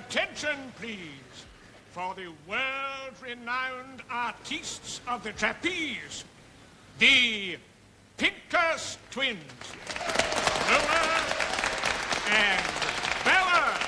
Attention, please, for the world-renowned artistes of the trapeze, the Pincus twins, Lola and Bella.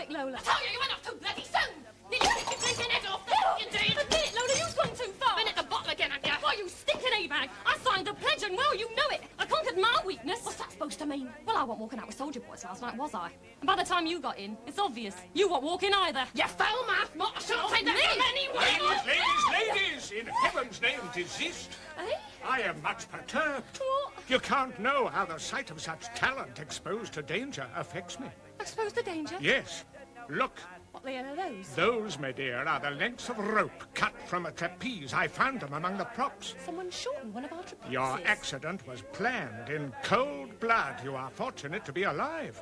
Lola. I told you went off too bloody soon. Did you keep drinking head off? Bill! Indeed. Admit, Lola, you swung too far. Been at the bottle again, haven't you? Why, you stinking A-bag. I signed the pledge and, well, you know it. I conquered my weakness. What's that supposed to mean? Well, I wasn't walking out with soldier boys last night, was I? And by the time you got in, it's obvious. You weren't walking either. You foul-mouthed mutt. I shan't take that from anyone. Ladies, in heaven's name, desist. Eh? I am much perturbed. What? You can't know how the sight of such talent exposed to danger affects me. Exposed to danger? Yes. Look. What the hell are those? Those, my dear, are the lengths of rope cut from a trapeze. I found them among the props. Someone shortened one of our trapezes. Your accident was planned in cold blood. You are fortunate to be alive.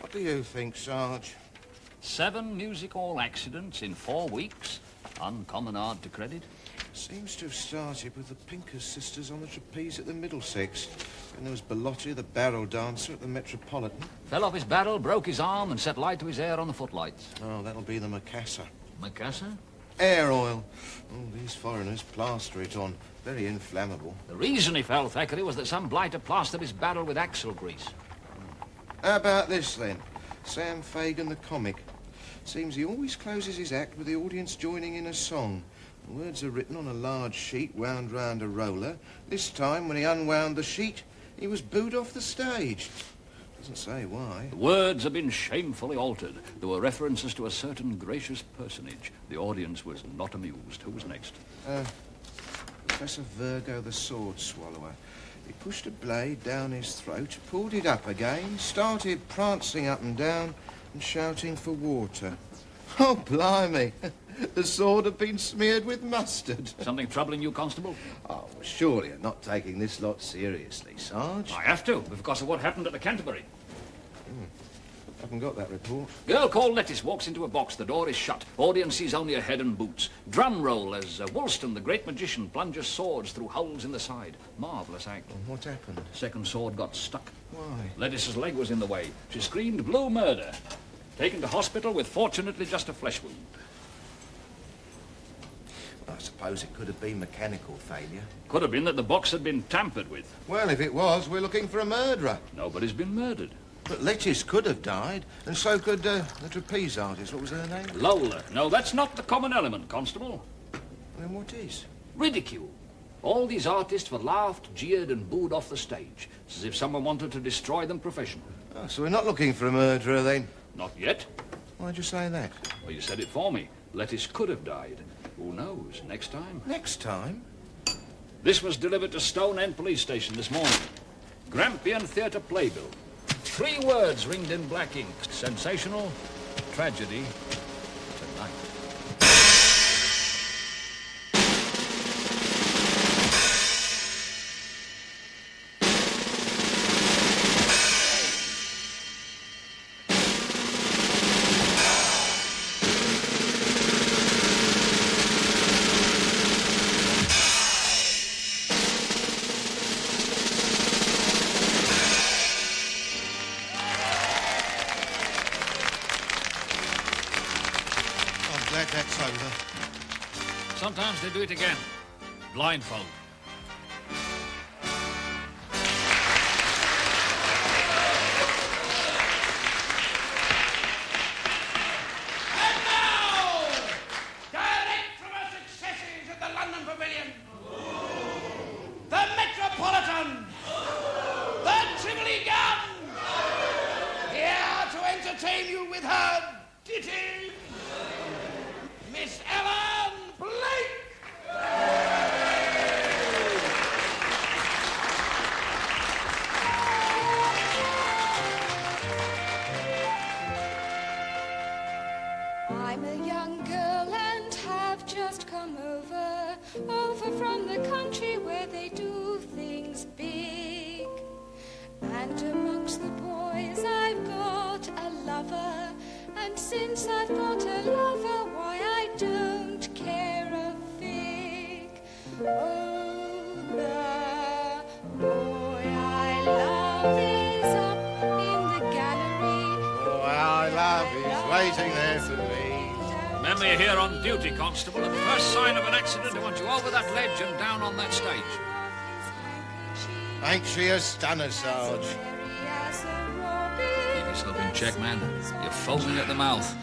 What do you think, Sarge? 7 music hall accidents in 4 weeks. Uncommon hard to credit. Seems to have started with the Pincus sisters on the trapeze at the Middlesex. And there was Bellotti, the barrel dancer, at the Metropolitan. Fell off his barrel, broke his arm, and set light to his hair on the footlights. Oh, that'll be the Macassar. Macassar? Air oil. Oh, these foreigners plaster it on. Very inflammable. The reason he fell, Thackeray, was that some blighter plastered his barrel with axle grease. How about this, then? Sam Fagan, the comic. Seems he always closes his act with the audience joining in a song. The words are written on a large sheet wound round a roller. This time, when he unwound the sheet, he was booed off the stage. Doesn't say why. The words have been shamefully altered. There were references to a certain gracious personage. The audience was not amused. Who was next? Professor Virgo, the sword swallower. He pushed a blade down his throat, pulled it up again, started prancing up and down and shouting for water. Oh, blimey. The sword had been smeared with mustard. Something troubling you, Constable? Oh, surely you're not taking this lot seriously, Sarge. I have to, because of what happened at the Canterbury. Haven't got that report. Girl called Lettice walks into a box. The door is shut. Audience sees only a head and boots. Drum roll as Woolston, the great magician, plunges swords through holes in the side. Marvellous act. What happened? Second sword got stuck. Why? Lettice's leg was in the way. She screamed blue murder. Taken to hospital with, fortunately, just a flesh wound. I suppose it could have been mechanical failure. Could have been that the box had been tampered with. Well, if it was, we're looking for a murderer. Nobody's been murdered. But Lettice could have died, and so could the trapeze artist. What was her name? Lola. No, that's not the common element, Constable. Then what is? Ridicule. All these artists were laughed, jeered, and booed off the stage. It's as if someone wanted to destroy them professionally. Oh, so we're not looking for a murderer, then? Not yet. Why'd you say that? Well, you said it for me. Lettice could have died. Who knows? Next time? Next time? This was delivered to Stone End Police Station this morning. Grampian Theatre playbill. 3 words ringed in black ink. Sensational, tragedy, tonight. Glad that's over. Sometimes they do it again. Blindfold. And now, direct from Pavilion, the Metropolitan, the Tivoli Gun, here to entertain you with her ditty, Miss Ellen Blake. I'm a young girl and have just come over from the country where they do things big. And amongst the boys I've got a lover, and since I've got a lover, why I don't care a fig. Oh, the boy I love is up in the gallery. Oh, our love is waiting there for me. Remember, you're here on duty, Constable. At the first sign of an accident, I want you over that ledge and down on that stage. Ain't she a stunner, Sarge? Keep yourself in check, man. You're foaming at the mouth.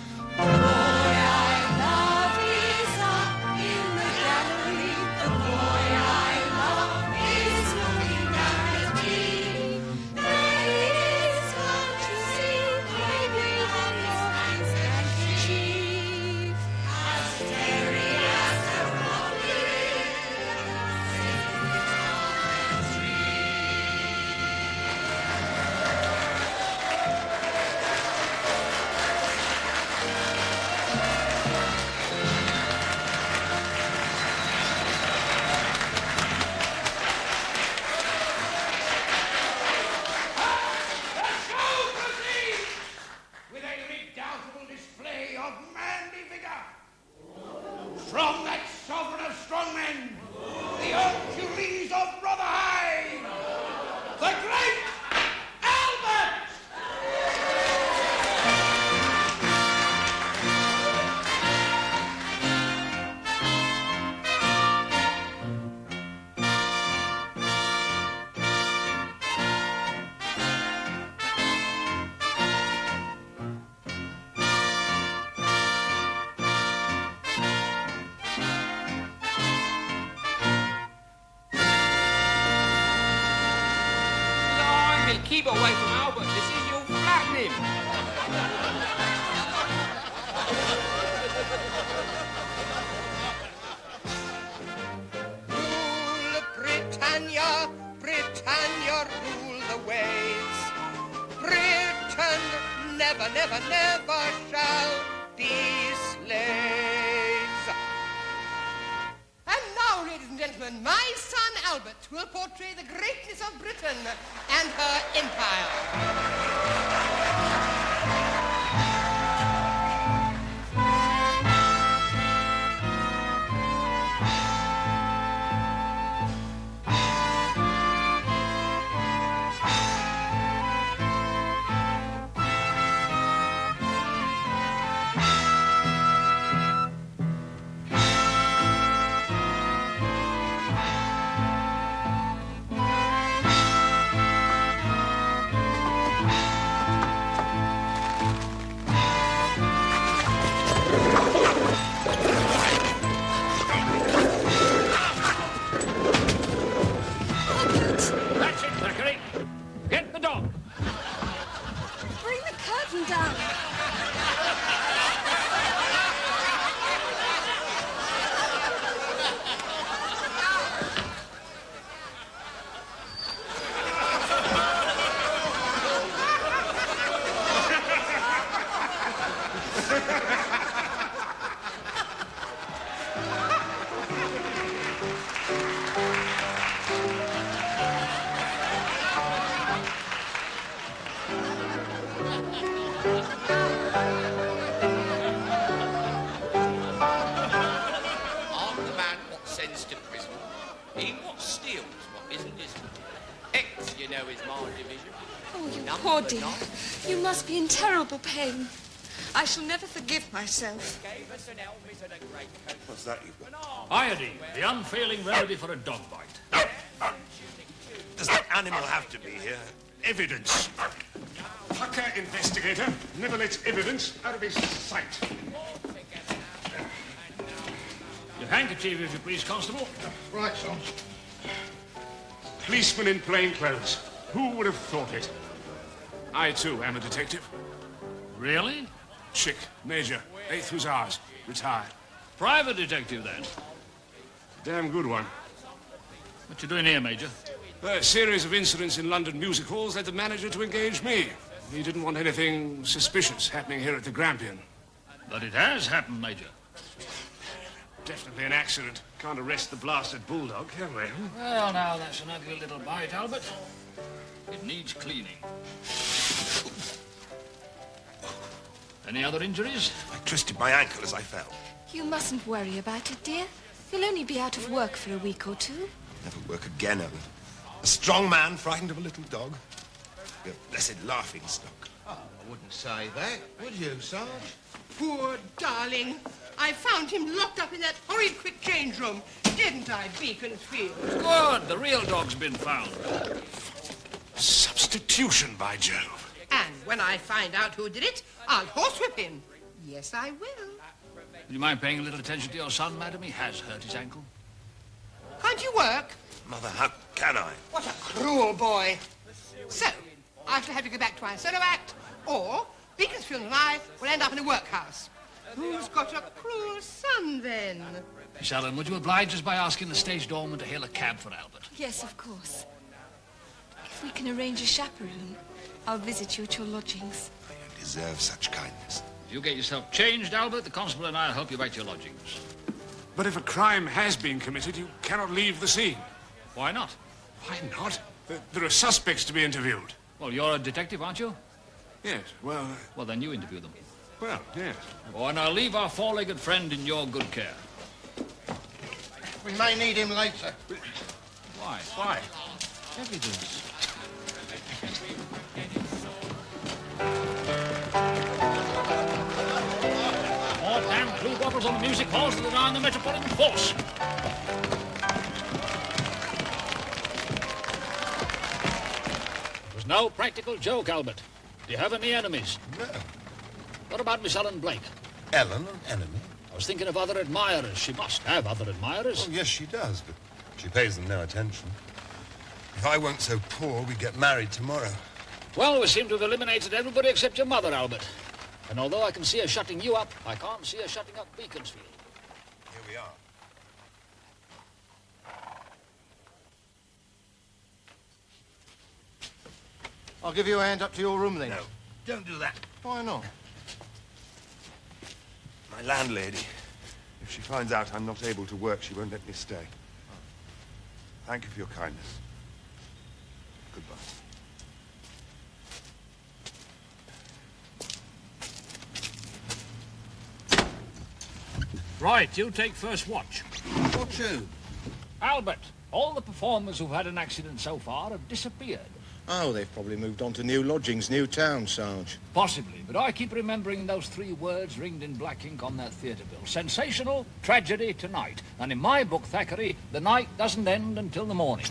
From that sovereign of strongmen, the Hercules of Rotherhithe, the great Albert! Keep away from Albert. This is you'll flatten him. Rule Britannia, Britannia, rule the waves. Britain never, never, never shall be slaves. And now, ladies and gentlemen, my son Albert will portray the greatness of Britain and her empire. Poor dear, you must be in terrible pain. I shall never forgive myself. What's that you've got? Iodine, the unfailing remedy for a dog bite. Does that animal have to be here? Evidence. Pucker, investigator. Never lets evidence out of his sight. Your Handkerchief, if you please, Constable. Right, Sarge. Policeman in plain clothes. Who would have thought it? I, too, am a detective. Really? Chick, Major, 8th Hussars, retired. Private detective, then. Damn good one. What you doing here, Major? A series of incidents in London music halls led the manager to engage me. He didn't want anything suspicious happening here at the Grampian. But it has happened, Major. Definitely an accident. Can't arrest the blasted bulldog, can we? Well, now, that's an ugly little bite, Albert. It needs cleaning. Any other injuries? I twisted my ankle as I fell. You mustn't worry about it, dear. You'll only be out of work for a week or two. Never work again, Ellen. A strong man frightened of a little dog. Your blessed laughing stock. Oh, I wouldn't say that, would you, Sarge? Poor darling. I found him locked up in that horrid quick change room. Didn't I, Beaconsfield? Good. The real dog's been found. Substitution, by Jove. And when I find out who did it, I'll horsewhip him. Yes, I will. Would you mind paying a little attention to your son, madam? He has hurt his ankle. Can't you work? Mother, how can I? What a cruel boy. So, I shall have to go back to our solo act, or Beaconsfield and I will end up in a workhouse. Who's got a cruel son, then? Miss Allen, would you oblige us by asking the stage doorman to hail a cab for Albert? Yes, of course. If we can arrange a chaperone, I'll visit you at your lodgings. I don't deserve such kindness. If you get yourself changed, Albert, the constable and I'll help you back to your lodgings. But if a crime has been committed, you cannot leave the scene. Why not? Why not? There are suspects to be interviewed. Well, you're a detective, aren't you? Yes, well, Well, then you interview them. well, yes. Oh, and I'll leave our four-legged friend in your good care. We may need him later. Why? Why? Evidence. More damn blue bottles on the music halls than there are in the Metropolitan Force. It was no practical joke, Albert. Do you have any enemies? No. What about Miss Ellen Blake? Ellen, an enemy? I was thinking of other admirers. She must have other admirers. Oh, yes, she does, but she pays them no attention. If I weren't so poor, we'd get married tomorrow. Well, we seem to have eliminated everybody except your mother, Albert. And although I can see her shutting you up, I can't see her shutting up Beaconsfield. Here we are. I'll give you a hand up to your room, then. No, don't do that. Why not? My landlady, if she finds out I'm not able to work, she won't let me stay. Thank you for your kindness. Goodbye. Right, you take first watch. What you? Albert, all the performers who've had an accident so far have disappeared. Oh, they've probably moved on to new lodgings, new town, Sarge. Possibly, but I keep remembering those three words ringed in black ink on that theatre bill. Sensational, tragedy, tonight. And in my book, Thackeray, the night doesn't end until the morning.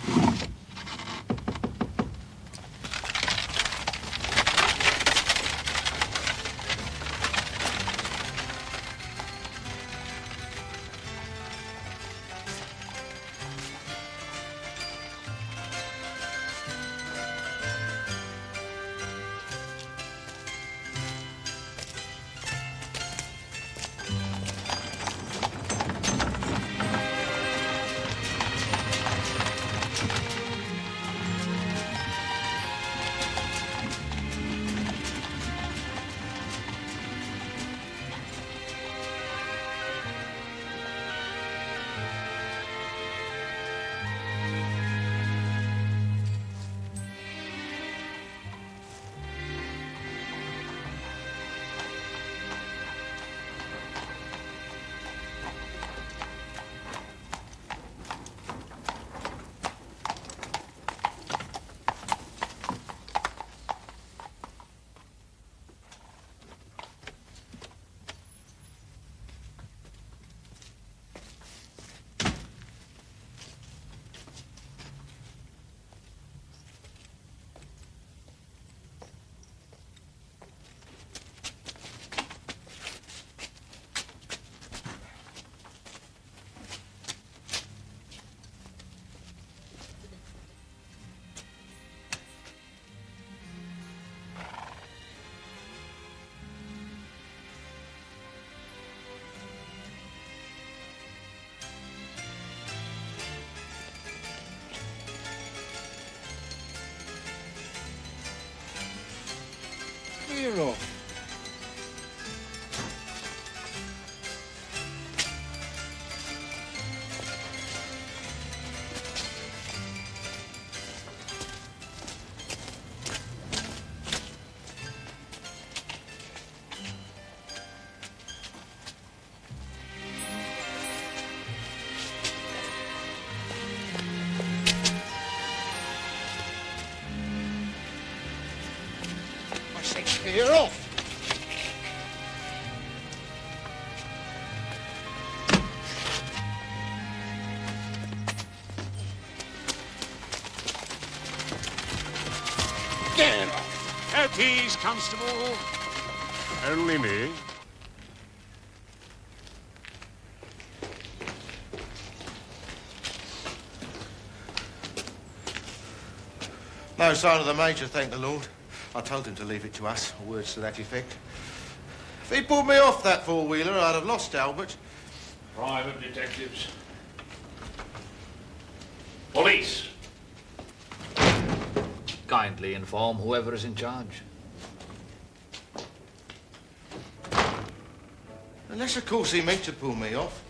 clear off. I say clear off. Get off. At ease, Constable. Only me. No sign of the Major, thank the Lord. I told him to leave it to us, or words to that effect. If he'd pulled me off that four-wheeler, I'd have lost Albert. Private detectives. Police. Kindly inform whoever is in charge. Unless, of course, he meant to pull me off.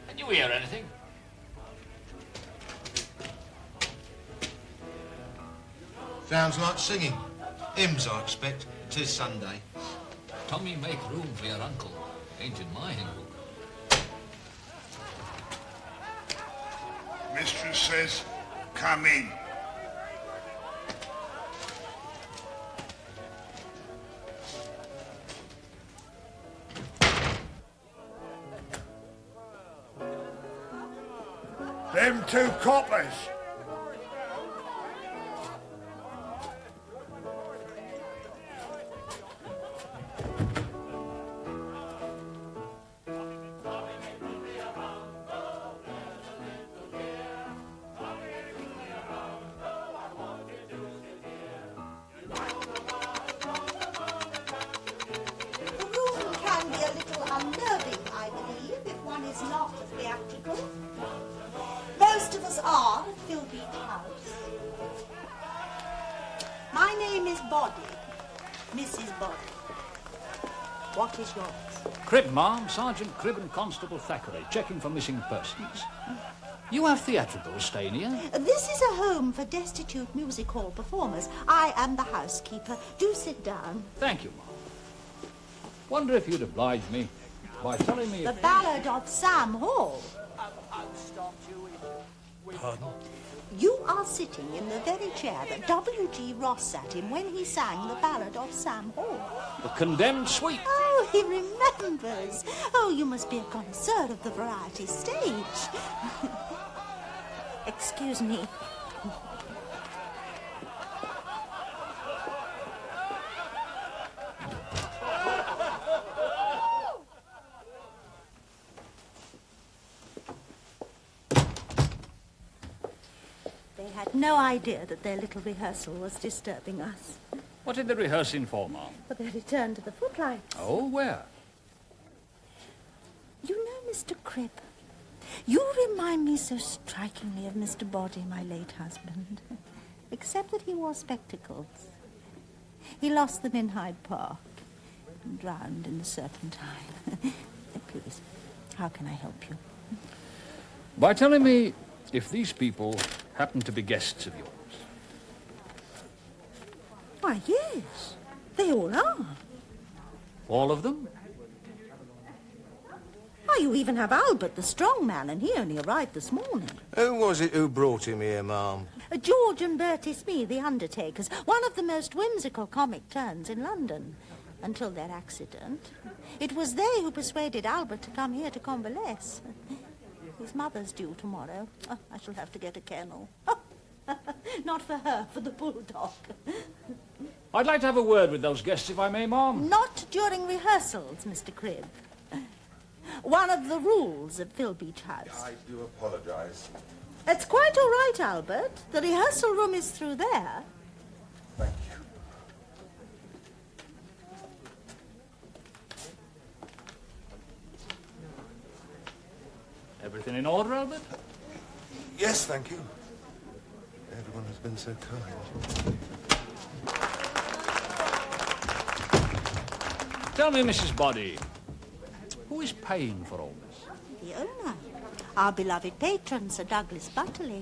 Did you hear anything? Sounds like singing. Hymns, I expect. 'Tis Sunday. Tommy, make room for your uncle. Ain't in my hymn book. Mistress says, come in. Them two coppers. The room can be a little unnerving, I believe, if one is not theatrical. Most of us are at Philbeat House. My name is Body, Mrs. Body. What is yours? Cribb, ma'am. Sergeant Cribb and Constable Thackeray, checking for missing persons. You have theatricals staying here? This is a home for destitute music hall performers. I am the housekeeper. Do sit down. Thank you, ma'am. Wonder if you'd oblige me by telling me The if... Ballad of Sam Hall. Pardon? You are sitting in the very chair that W.G. Ross sat in when he sang the Ballad of Sam Hall. The condemned suite. Oh, he remembers. Oh, you must be a connoisseur of the variety stage. Excuse me. They had no idea that their little rehearsal was disturbing us. What did they rehearsing for, ma'am? For their return to the footlights. Oh, where? You know, Mr. Cribb, you remind me so strikingly of Mr. Body, my late husband. Except that he wore spectacles. He lost them in Hyde Park and drowned in the Serpentine. Please, how can I help you? By telling me if these people happen to be guests of yours. Why, yes. They all are. All of them? Why, you even have Albert, the strong man, and he only arrived this morning. Who was it who brought him here, ma'am? George and Bertie Smee, the undertakers, one of the most whimsical comic turns in London. Until their accident. It was they who persuaded Albert to come here to convalesce. His mother's due tomorrow. Oh, I shall have to get a kennel. Not for her, for the bulldog. I'd like to have a word with those guests, if I may, ma'am. Not during rehearsals, Mr. Cribb. One of the rules of Philbeat House. I do apologise. It's quite all right, Albert. The rehearsal room is through there. Thank you. Everything in order, Albert? Yes, thank you. Everyone has been so kind. Tell me, Mrs. Boddy, who is paying for all this? The owner. Our beloved patron, Sir Douglas Butterley.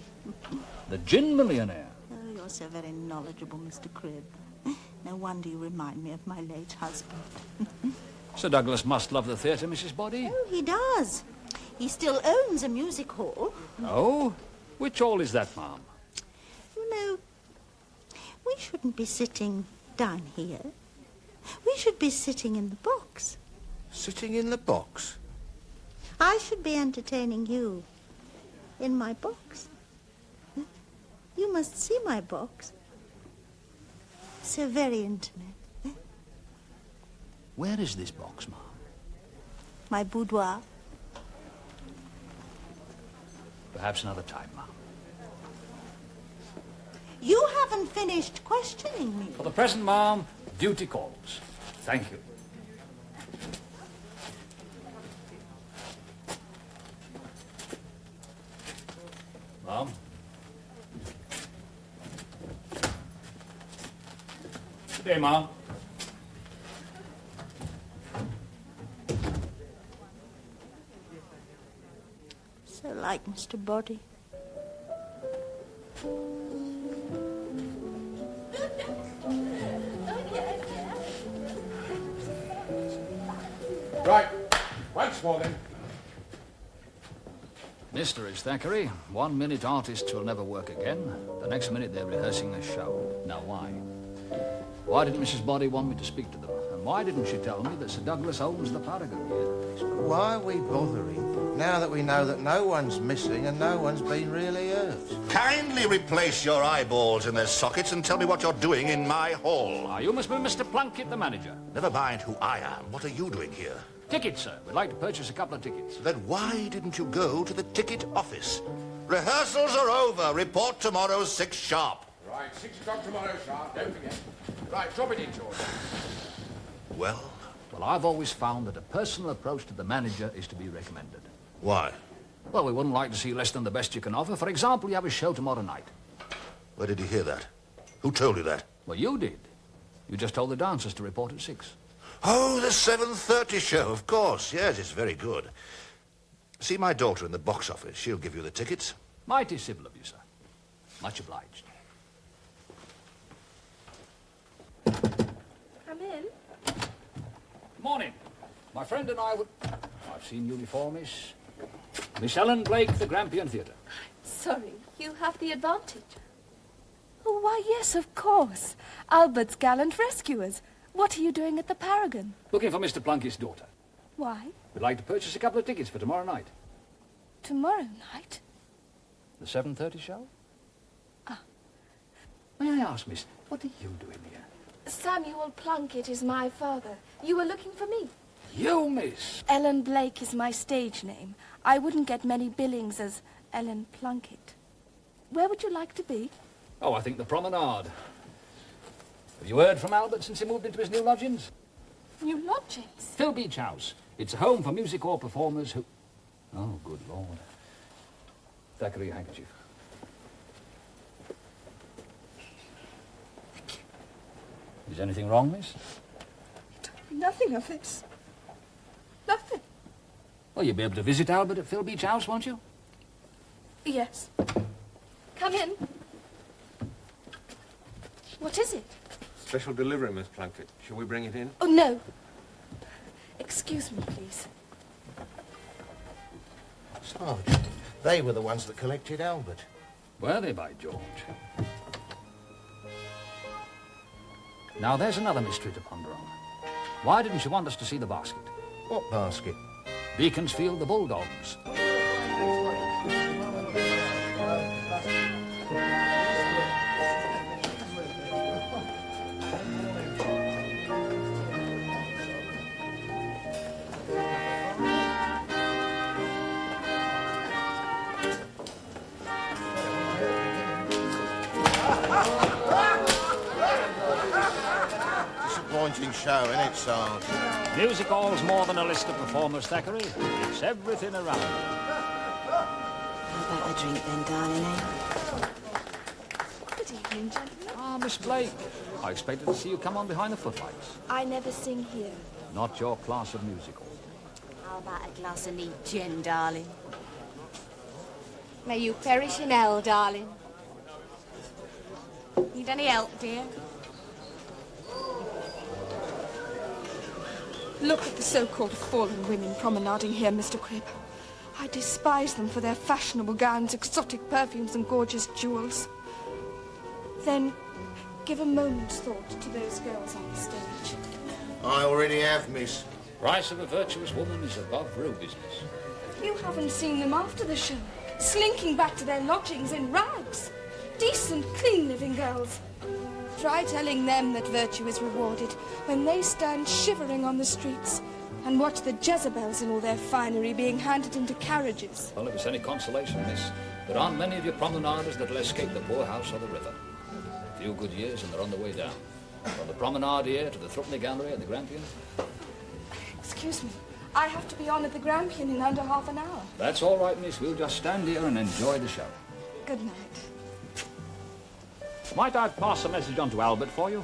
The gin millionaire. Oh, you're so very knowledgeable, Mr. Cribb. No wonder you remind me of my late husband. Sir Douglas must love the theatre, Mrs. Boddy. Oh, he does. He still owns a music hall. Oh? Which hall is that, ma'am? You know, we shouldn't be sitting down here. We should be sitting in the box. Sitting in the box? I should be entertaining you in my box. You must see my box. So very intimate. Where is this box, ma'am? My boudoir. Perhaps another time, ma'am. You haven't finished questioning me. For the present, ma'am, duty calls. Thank you. Ma'am? Good day, ma'am. So like Mr. Boddy. Right. Once more, then. Mystery, Thackeray. 1 minute artists will never work again. The next minute they're rehearsing a show. Now, why? Why didn't Mrs. Boddy want me to speak to them? And why didn't she tell me that Sir Douglas owns the Paragon here? Why are we bothering now that we know that no one's missing and no one's been really hurt? Kindly replace your eyeballs in their sockets and tell me what you're doing in my hall. You must be Mr. Plunkett, the manager. Never mind who I am. What are you doing here? Tickets, sir. We'd like to purchase a couple of tickets. Then why didn't you go to the ticket office? Rehearsals are over. Report tomorrow 6 sharp. Right, 6 o'clock tomorrow, sharp. Don't forget. Right, drop it in, George. Well? Well, I've always found that a personal approach to the manager is to be recommended. Why? Well, we wouldn't like to see less than the best you can offer. For example, you have a show tomorrow night. Where did you hear that? Who told you that? Well, you did. You just told the dancers to report at 6. Oh, the 7:30 show, of course. Yes, it's very good. See my daughter in the box office. She'll give you the tickets. Mighty civil of you, sir. Much obliged. Come in. Morning. My friend and I would... I've seen you before, Miss. Miss Ellen Blake, the Grampian Theatre. Sorry, you have the advantage. Oh, why, yes, of course. Albert's Gallant Rescuers. What are you doing at the Paragon? Looking for Mr. Plunkett's daughter. Why? We'd like to purchase a couple of tickets for tomorrow night. Tomorrow night? The 7:30 show? Ah. May I ask, miss, what are you doing here? Samuel Plunkett is my father. You were looking for me. You, miss? Ellen Blake is my stage name. I wouldn't get many billings as Ellen Plunkett. Where would you like to be? Oh, I think the promenade. Have you heard from Albert since he moved into his new lodgings? New lodgings? Phil Beach House. It's a home for music hall performers who... Oh, good Lord. Thackeray handkerchief. Is anything wrong, miss? Nothing of this. Nothing. Well, you'll be able to visit Albert at Phil Beach House, won't you? Yes. Come in. What is it? Special delivery, Miss Plunkett. Shall we bring it in? Oh, no. Excuse me, please. Sarge, they were the ones that collected Albert. Were they, by George? Now, there's another mystery to ponder on. Why didn't you want us to see the basket? What basket? Beaconsfield, the Bulldogs. Disappointing show, isn't it, Sarge? Music hall's more than a list of performers, Thackeray. It's everything around. How about a drink then, darling, eh? Good evening, gentlemen. Ah, Miss Blake. I expected to see you come on behind the footlights. I never sing here. Not your class of musical. How about a glass of neat gin, darling? May you perish in hell, darling. Need any help, dear? Look at the so-called fallen women promenading here, Mr. Cribb. I despise them for their fashionable gowns, exotic perfumes, and gorgeous jewels. Then, give a moment's thought to those girls on the stage. I already have, miss. Price of a virtuous woman is above real business. You haven't seen them after the show, slinking back to their lodgings in rags. Decent, clean-living girls. Try telling them that virtue is rewarded when they stand shivering on the streets and watch the Jezebels in all their finery being handed into carriages. Well, if it's any consolation, miss, there aren't many of you promenaders that'll escape the poorhouse or the river. A few good years and they're on the way down. From the promenade here to the Threepenny Gallery and the Grampian. Excuse me. I have to be on at the Grampian in under half an hour. That's all right, miss. We'll just stand here and enjoy the show. Good night. Might I pass a message on to Albert for you?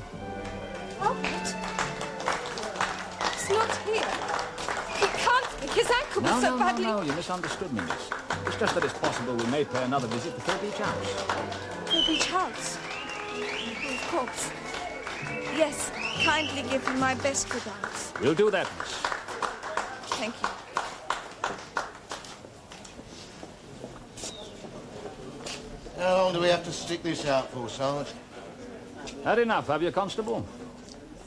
Albert? He's not here. He can't be. His ankle was so badly... No, you misunderstood me, miss. It's just that it's possible we may pay another visit to Cribb Beach House. Cribb Beach House? Oh, of course. Yes, kindly give him my best regards. We'll do that, miss. Thank you. How long do we have to stick this out for, Sarge? Had enough, have you, Constable?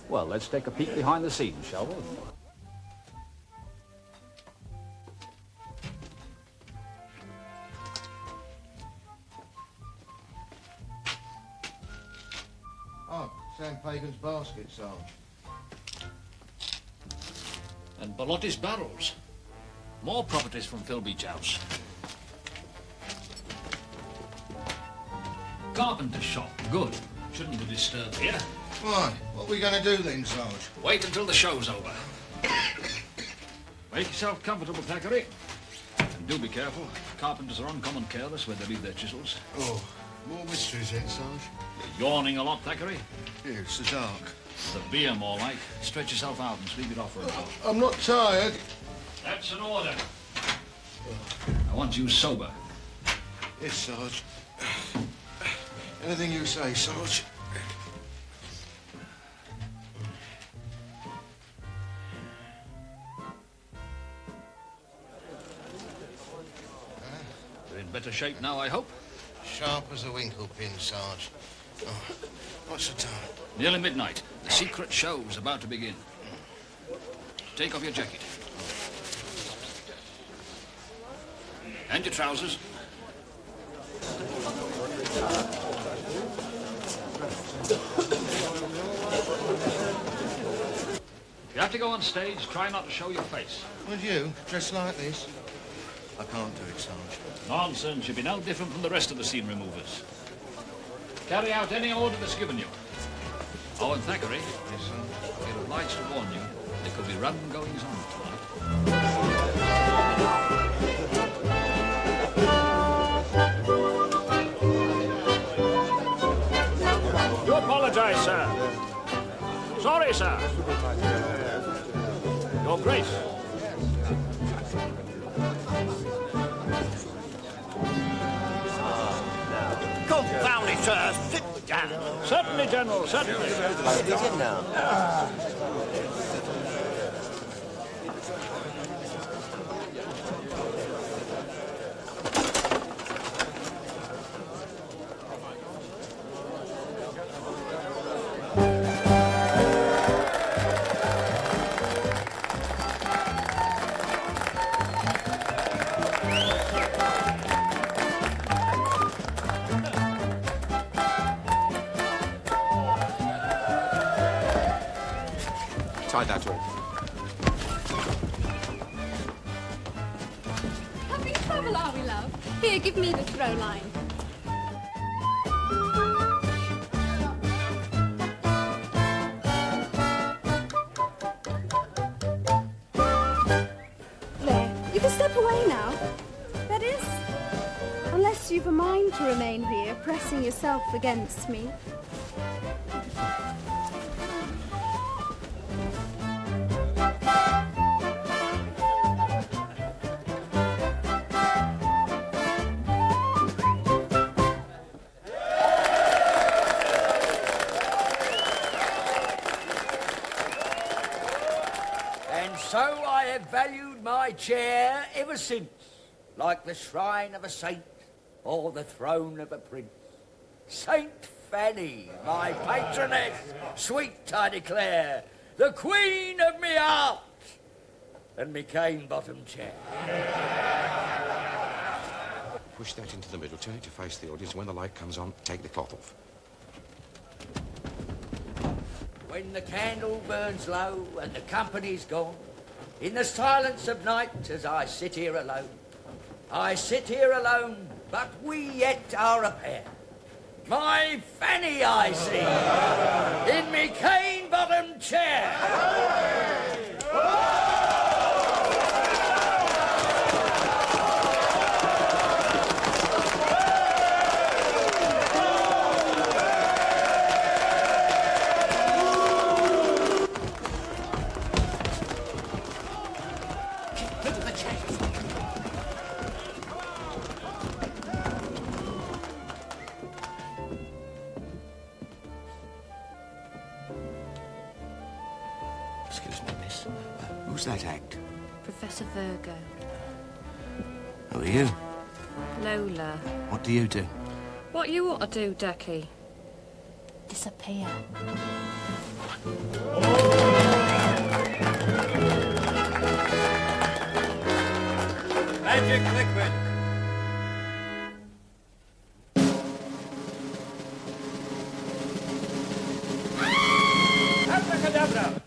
Well, let's take a peek behind the scenes, shall we? Oh, Sam Pagan's basket, Sarge. And Bellotti's barrels. More properties from Phil Beach House. Carpenter's shop. Good. Shouldn't be disturbed here. Why? What are we going to do then, Sarge? Wait until the show's over. Make yourself comfortable, Thackeray. And do be careful. Carpenters are uncommon careless where they leave their chisels. Oh, more mysteries then, Sarge? You're yawning a lot, Thackeray. Yeah, it's so dark. The beer, more like. Stretch yourself out and sleep it off for a while. I'm not tired. That's an order. I want you sober. Yes, Sarge. Anything you say, Sarge. You're in better shape now, I hope? Sharp as a winkle pin, Sarge. Oh, what's the time? Nearly midnight. The secret show's about to begin. Take off your jacket. And your trousers. If you have to go on stage, try not to show your face. Would you, dressed like this? I can't do it, Sarge. Nonsense. You'll be no different from the rest of the scene removers. Carry out any order that's given you. Oh, and Thackeray. Yes, sir. We're obliged to warn you. There could be random goings-on tonight. Do apologize, sir. Sorry, sir. Your Grace. Confound it, sir. Sit down. Certainly, General, certainly. Sit down. Tie that off. Having trouble, are we, love? Here, give me the throw line. There, you can step away now. That is, unless you've a mind to remain here, pressing yourself against me. chair ever since, like the shrine of a saint or the throne of a prince. Saint Fanny, my patroness, sweet I declare, the queen of me heart, and me cane-bottom chair. Push that into the middle, turn it to face the audience. When the light comes on, take the cloth off. When the candle burns low and the company's gone, in the silence of night as I sit here alone, but we yet are a pair. My Fanny I see, in me cane-bottom chair. Excuse me, miss. Who's that act? Professor Virgo. Who are you? Lola. What do you do? What you ought to do, Ducky? Disappear. Magic liquid. Abracadaver.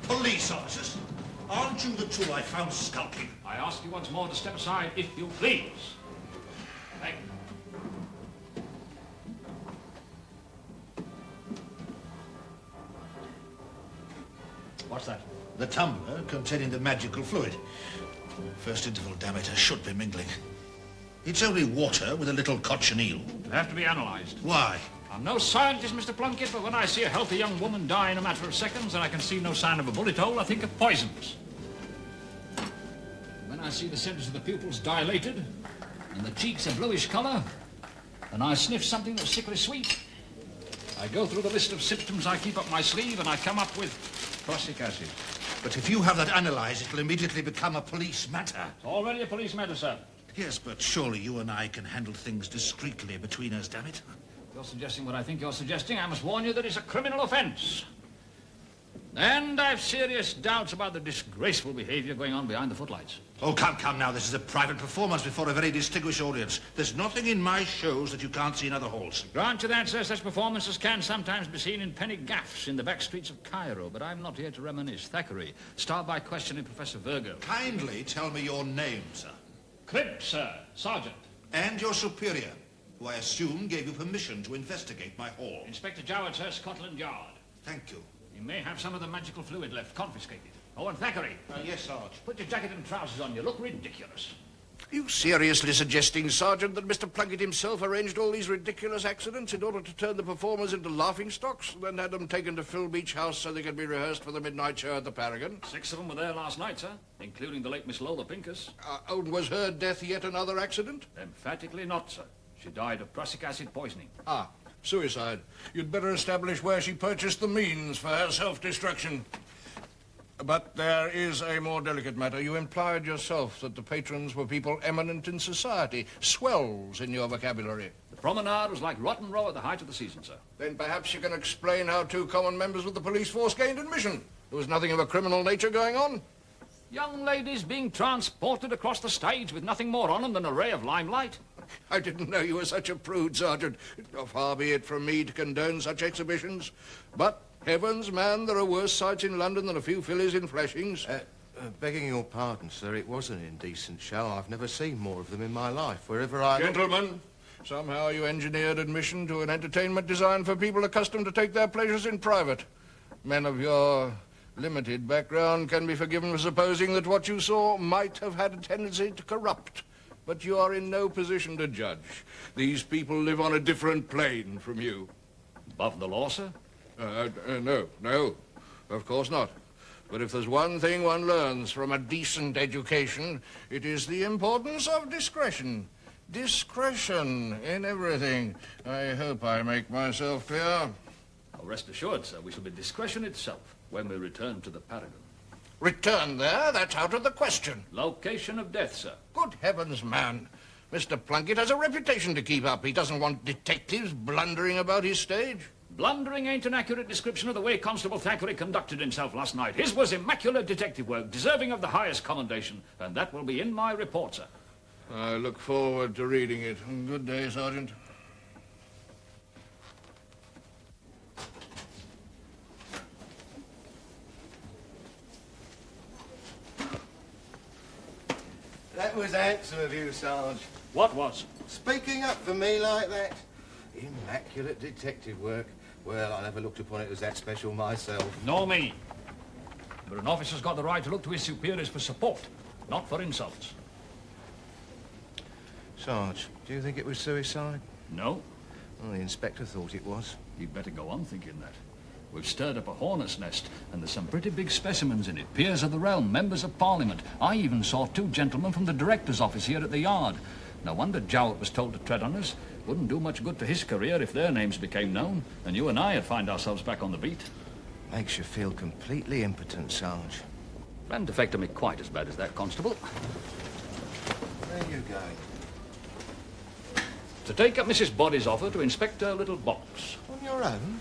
Police officers? Aren't you the two I found skulking? I ask you once more to step aside, if you please. Thank you. What's that? The tumbler containing the magical fluid. First interval, damn it, I should be mingling. It's only water with a little cochineal. It'll have to be analysed. Why? I'm no scientist, Mr. Plunkett, but when I see a healthy young woman die in a matter of seconds and I can see no sign of a bullet hole, I think of poisons. When I see the centres of the pupils dilated and the cheeks a bluish colour, and I sniff something that's sickly sweet, I go through the list of symptoms I keep up my sleeve and I come up with prussic acid. But if you have that analysed, it'll immediately become a police matter. It's already a police matter, sir. Yes, but surely you and I can handle things discreetly between us, damn it. If you're suggesting what I think you're suggesting, I must warn you that it's a criminal offence. And I've serious doubts about the disgraceful behaviour going on behind the footlights. Oh, come now. This is a private performance before a very distinguished audience. There's nothing in my shows that you can't see in other halls. Grant you that, sir. Such performances can sometimes be seen in penny gaffs in the back streets of Cairo, but I'm not here to reminisce. Thackeray, start by questioning Professor Virgo. Kindly tell me your name, sir. Cribb, sir. Sergeant. And your superior, who I assume gave you permission to investigate my hall. Inspector Jowett, sir, Scotland Yard. Thank you. You may have some of the magical fluid left confiscated. Oh, and Thackeray. Yes, Sarge. Put your jacket and trousers on. You look ridiculous. Are you seriously suggesting, Sergeant, that Mr. Plunkett himself arranged all these ridiculous accidents in order to turn the performers into laughingstocks, and then had them taken to Phil Beach House so they could be rehearsed for the midnight show at the Paragon? 6 of them were there last night, sir, including the late Miss Lola Pincus. And was her death yet another accident? Emphatically not, sir. She died of prussic acid poisoning. Ah, suicide. You'd better establish where she purchased the means for her self-destruction. But there is a more delicate matter. You implied yourself that the patrons were people eminent in society, swells in your vocabulary. The promenade was like Rotten Row at the height of the season, sir. Then perhaps you can explain how 2 common members of the police force gained admission. There was nothing of a criminal nature going on. Young ladies being transported across the stage with nothing more on them than a ray of limelight. I didn't know you were such a prude, Sergeant. Far be it from me to condone such exhibitions. But, heavens, man, there are worse sights in London than a few fillies in Fleshings. Begging your pardon, sir, it was an indecent show. I've never seen more of them in my life. Wherever I... Gentlemen, somehow you engineered admission to an entertainment designed for people accustomed to take their pleasures in private. Men of your limited background can be forgiven for supposing that what you saw might have had a tendency to corrupt. But you are in no position to judge. These people live on a different plane from you. Above the law, sir? No, of course not. But if there's one thing one learns from a decent education, it is the importance of discretion. Discretion in everything. I hope I make myself clear. Oh, rest assured, sir, we shall be discretion itself when we return to the Paragon. Return there? That's out of the question. Location of death, sir. Good heavens, man. Mr. Plunkett has a reputation to keep up. He doesn't want detectives blundering about his stage. Blundering ain't an accurate description of the way Constable Thackeray conducted himself last night. His was immaculate detective work, deserving of the highest commendation, and that will be in my report, sir. I look forward to reading it. Good day, Sergeant. That was handsome of you, Sarge. What was? Speaking up for me like that. Immaculate detective work. Well, I never looked upon it as that special myself. Nor me. But an officer's got the right to look to his superiors for support, not for insults. Sarge, do you think it was suicide? No. Well, the inspector thought it was. You'd better go on thinking that. We've stirred up a hornet's nest, and there's some pretty big specimens in it. Peers of the realm, members of Parliament. I even saw 2 gentlemen from the director's office here at the Yard. No wonder Jowett was told to tread on us. Wouldn't do much good to his career if their names became known, and you and I would find ourselves back on the beat. Makes you feel completely impotent, Sarge. Hadn't affected me quite as bad as that, Constable. Where are you going? To take up Mrs. Boddy's offer to inspect her little box. On your own?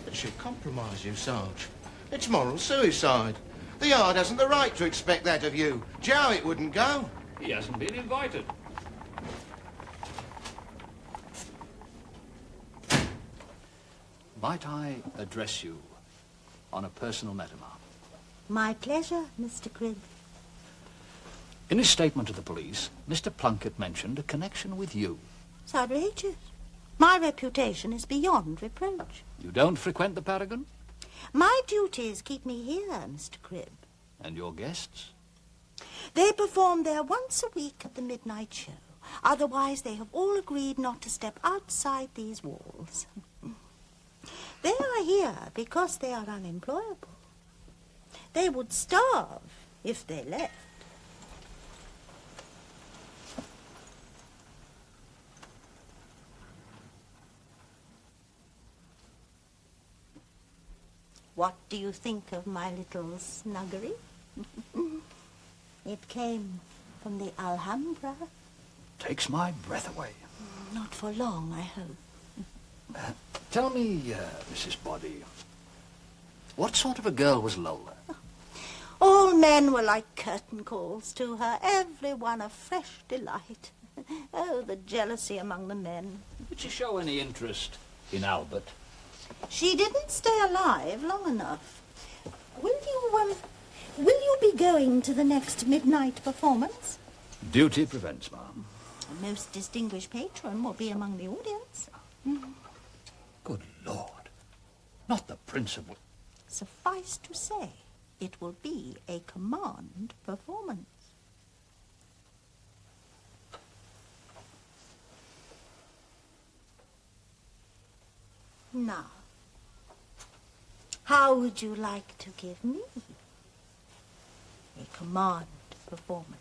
It should compromise you, Sarge. It's moral suicide. The Yard hasn't the right to expect that of you. Jowett wouldn't go. He hasn't been invited. Might I address you on a personal matter, ma'am? My pleasure, Mr. Cribb. In his statement to the police, Mr. Plunkett mentioned a connection with you. It's outrageous. My reputation is beyond reproach. You don't frequent the Paragon? My duties keep me here, Mr. Cribb. And your guests? They perform there once a week at the midnight show. Otherwise, they have all agreed not to step outside these walls. They are here because they are unemployable. They would starve if they left. What do you think of my little snuggery? It came from the Alhambra. Takes my breath away. Not for long, I hope. Tell me, Mrs. Boddy, what sort of a girl was Lola? All men were like curtain calls to her, every one a fresh delight. Oh, the jealousy among the men. Did she show any interest in Albert? She didn't stay alive long enough. Will you be going to the next midnight performance? Duty prevents, ma'am. A most distinguished patron will be among the audience. Good Lord. Not the principal. Suffice to say, it will be a command performance. Now, how would you like to give me a command performance?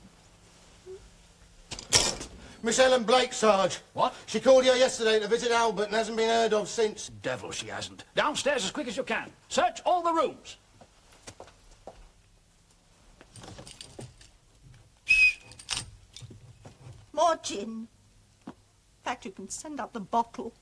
Miss Ellen Blake, Sarge. What? She called here yesterday to visit Albert and hasn't been heard of since. Devil she hasn't. Downstairs as quick as you can. Search all the rooms. More gin. In fact, you can send out the bottle.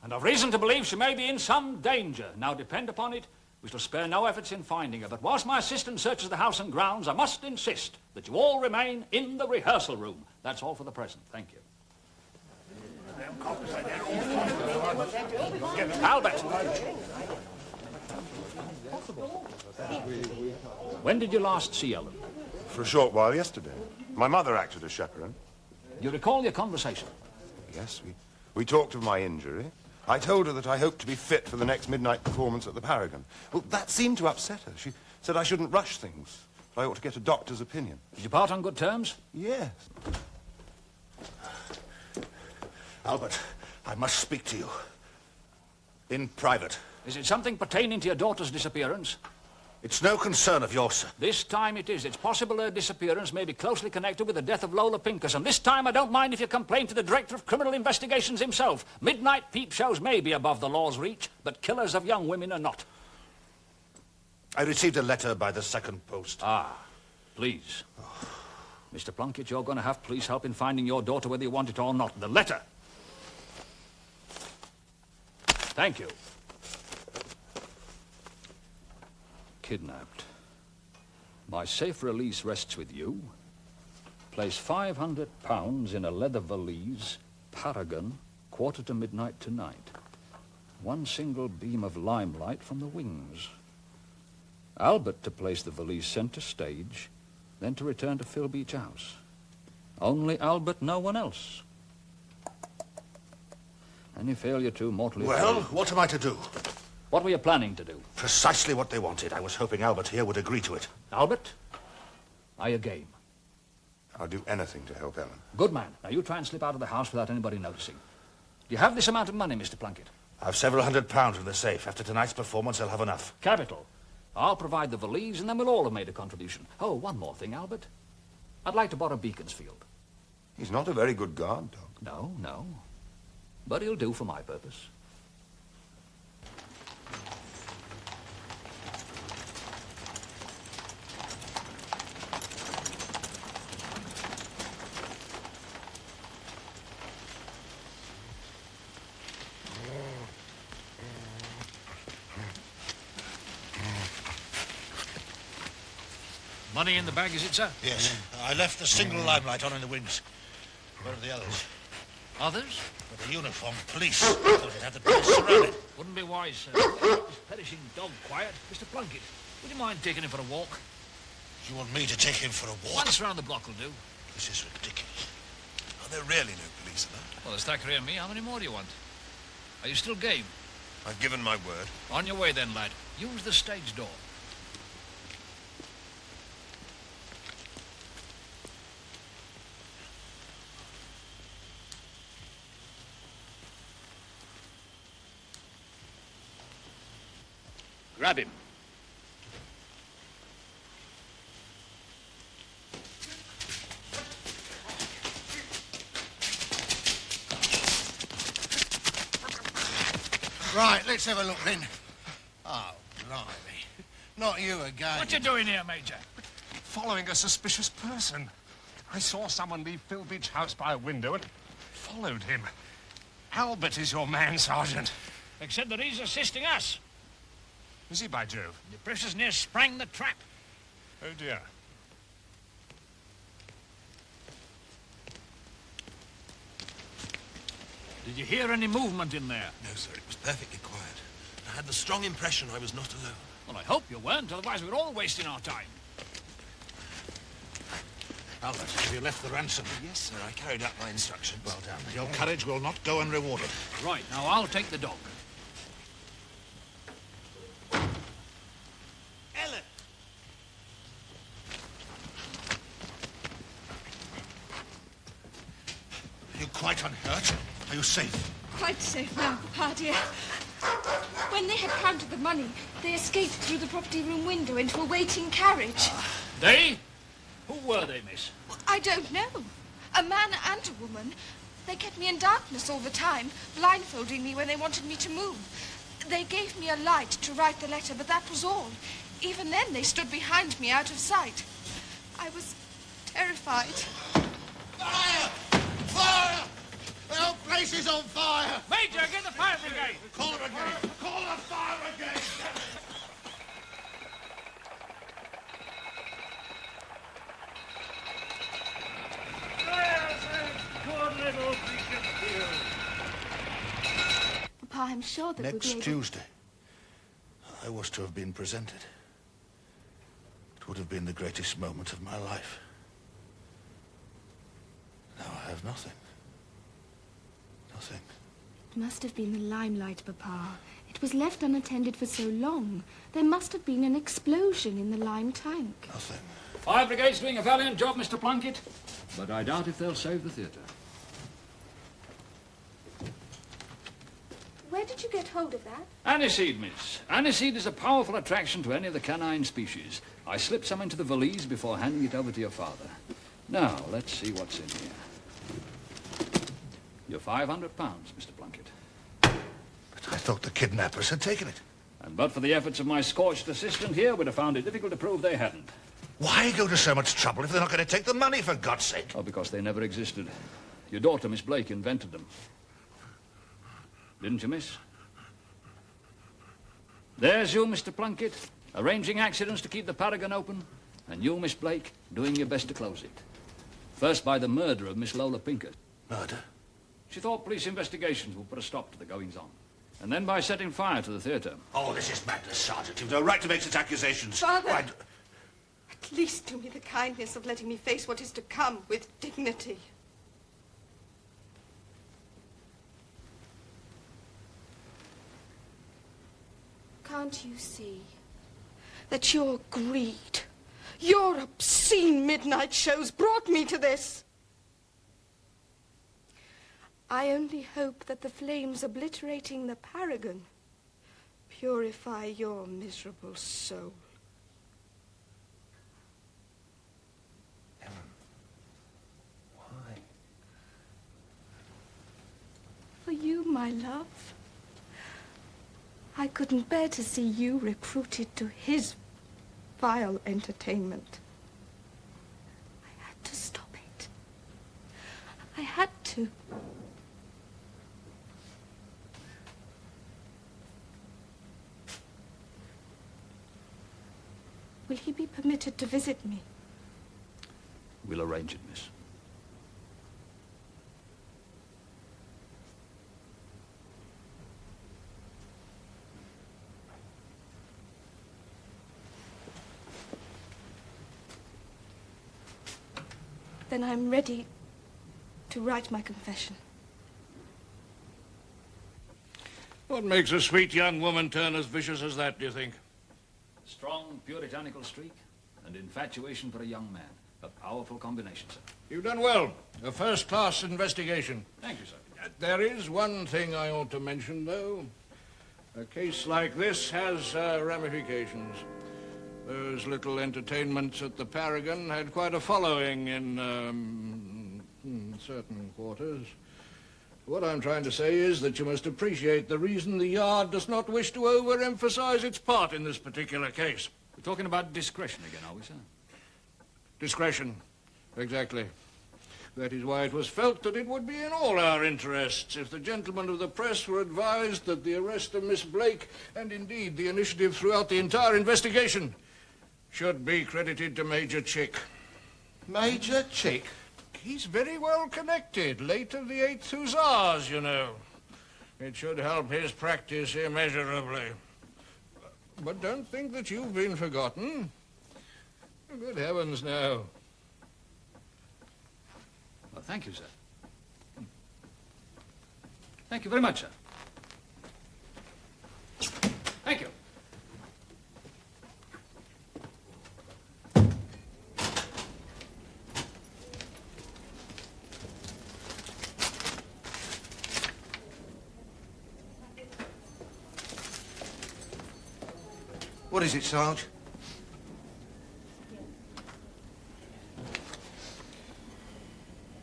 And I've reason to believe she may be in some danger. Now, depend upon it, we shall spare no efforts in finding her. But whilst my assistant searches the house and grounds, I must insist that you all remain in the rehearsal room. That's all for the present. Thank you. Albert! When did you last see Ellen? For a short while yesterday. My mother acted as chaperone. You recall your conversation? Yes, we talked of my injury. I told her that I hoped to be fit for the next midnight performance at the Paragon. Well, that seemed to upset her. She said I shouldn't rush things. I ought to get a doctor's opinion. Did you part on good terms? Yes. Albert, I must speak to you. In private. Is it something pertaining to your daughter's disappearance? It's no concern of yours, sir. This time it is. It's possible her disappearance may be closely connected with the death of Lola Pincus, and this time I don't mind if you complain to the Director of Criminal Investigations himself. Midnight peep shows may be above the law's reach, but killers of young women are not. I received a letter by the second post. Ah, please. Mr. Plunkett, you're going to have police help in finding your daughter whether you want it or not. The letter. Thank you. Kidnapped. My safe release rests with you. Place £500 in a leather valise, Paragon, 1:45 tonight. One single beam of limelight from the wings. Albert to place the valise centre stage, then to return to Phil Beach House. Only Albert, no one else. Any failure too mortally... Well, what am I to do? What were you planning to do? Precisely what they wanted. I was hoping Albert here would agree to it. Albert, are you game? I'll do anything to help Ellen. Good man. Now you try and slip out of the house without anybody noticing. Do you have this amount of money, Mr. Plunkett? I've several £100 in the safe. After tonight's performance, I'll have enough. Capital. I'll provide the valise, and then we'll all have made a contribution. Oh, one more thing, Albert. I'd like to borrow Beaconsfield. He's not a very good guard dog. No, no. But he'll do for my purpose. Money in the bag, is it, sir? Yes. I left the single limelight on in the wings. Where are the others? Others? With the uniform police. I thought you'd have the place surrounded. Wouldn't be wise, sir. This perishing dog quiet. Mr. Plunkett, would you mind taking him for a walk? You want me to take him for a walk? Once round the block will do. This is ridiculous. Are there really no police in there? Well, there's Thackeray and me. How many more do you want? Are you still game? I've given my word. On your way then, lad. Use the stage door. Grab him. Right, let's have a look then. Oh, blimey. Not you again. What you doing here, Major? Following a suspicious person. I saw someone leave Phil Beach House by a window and followed him. Albert is your man, Sergeant. Except that he's assisting us. Is he, by Jove? You precious near sprang the trap. Oh, dear. Did you hear any movement in there? No, sir, it was perfectly quiet. I had the strong impression I was not alone. Well, I hope you weren't, otherwise we're all wasting our time. Albert, have you left the ransom? Yes, sir, I carried out my instructions. Well done. Your courage will not go unrewarded. Right, now I'll take the dog. Ellen! Are you quite unhurt? Are you safe? Quite safe now, Papa dear. When they had counted the money, they escaped through the property room window into a waiting carriage. They? Who were they, miss? I don't know. A man and a woman. They kept me in darkness all the time, blindfolding me when they wanted me to move. They gave me a light to write the letter, but that was all. Even then, they stood behind me out of sight. I was terrified. Fire! Fire! The whole place is on fire! Major, get the fire brigade! Call it again! Call the fire again! Good little Beaconsfield. Papa, I'm sure that we'll be Next able... Tuesday, I was to have been presented. It would have been the greatest moment of my life. Now I have nothing. Nothing. It must have been the limelight, Papa. It was left unattended for so long. There must have been an explosion in the lime tank. Nothing. Fire brigade's doing a valiant job, Mr. Plunkett. But I doubt if they'll save the theatre. When did you get hold of that? Aniseed, miss. Aniseed is a powerful attraction to any of the canine species. I slipped some into the valise before handing it over to your father. Now, let's see what's in here. Your £500, Mr. Plunkett. But I thought the kidnappers had taken it. And but for the efforts of my scorched assistant here, we'd have found it difficult to prove they hadn't. Why go to so much trouble if they're not going to take the money, for God's sake? Oh, because they never existed. Your daughter, Miss Blake, invented them. Didn't you, miss? There's you, Mr. Plunkett, arranging accidents to keep the Paragon open, and you, Miss Blake, doing your best to close it. First by the murder of Miss Lola Pinkett. Murder? She thought police investigations would put a stop to the goings-on. And then by setting fire to the theatre. Oh, this is madness, Sergeant. You've no right to make such accusations. Father! Why, At least do me the kindness of letting me face what is to come with dignity. Can't you see that your greed, your obscene midnight shows brought me to this? I only hope that the flames obliterating the Paragon purify your miserable soul. why? For you, my love. I couldn't bear to see you recruited to his vile entertainment. I had to stop it. I had to. Will he be permitted to visit me? We'll arrange it, miss. Then I'm ready to write my confession. What makes a sweet young woman turn as vicious as that, do you think? Strong puritanical streak and infatuation for a young man. A powerful combination, sir. You've done well. A first-class investigation. Thank you, sir. There is one thing I ought to mention, though. A case like this has ramifications. Those little entertainments at the Paragon had quite a following in certain quarters. What I'm trying to say is that you must appreciate the reason the Yard does not wish to overemphasize its part in this particular case. We're talking about discretion again, are we, sir? Discretion, exactly. That is why it was felt that it would be in all our interests if the gentlemen of the press were advised that the arrest of Miss Blake, and indeed the initiative throughout the entire investigation, should be credited to Major Chick. Major Chick? He's very well connected, late of the 8th Hussars, you know. It should help his practice immeasurably. But don't think that you've been forgotten. Good heavens, no. Well, thank you, sir. Thank you very much, sir. Thank you. What is it, Sarge?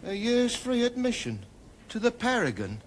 A year's free admission to the Paragon.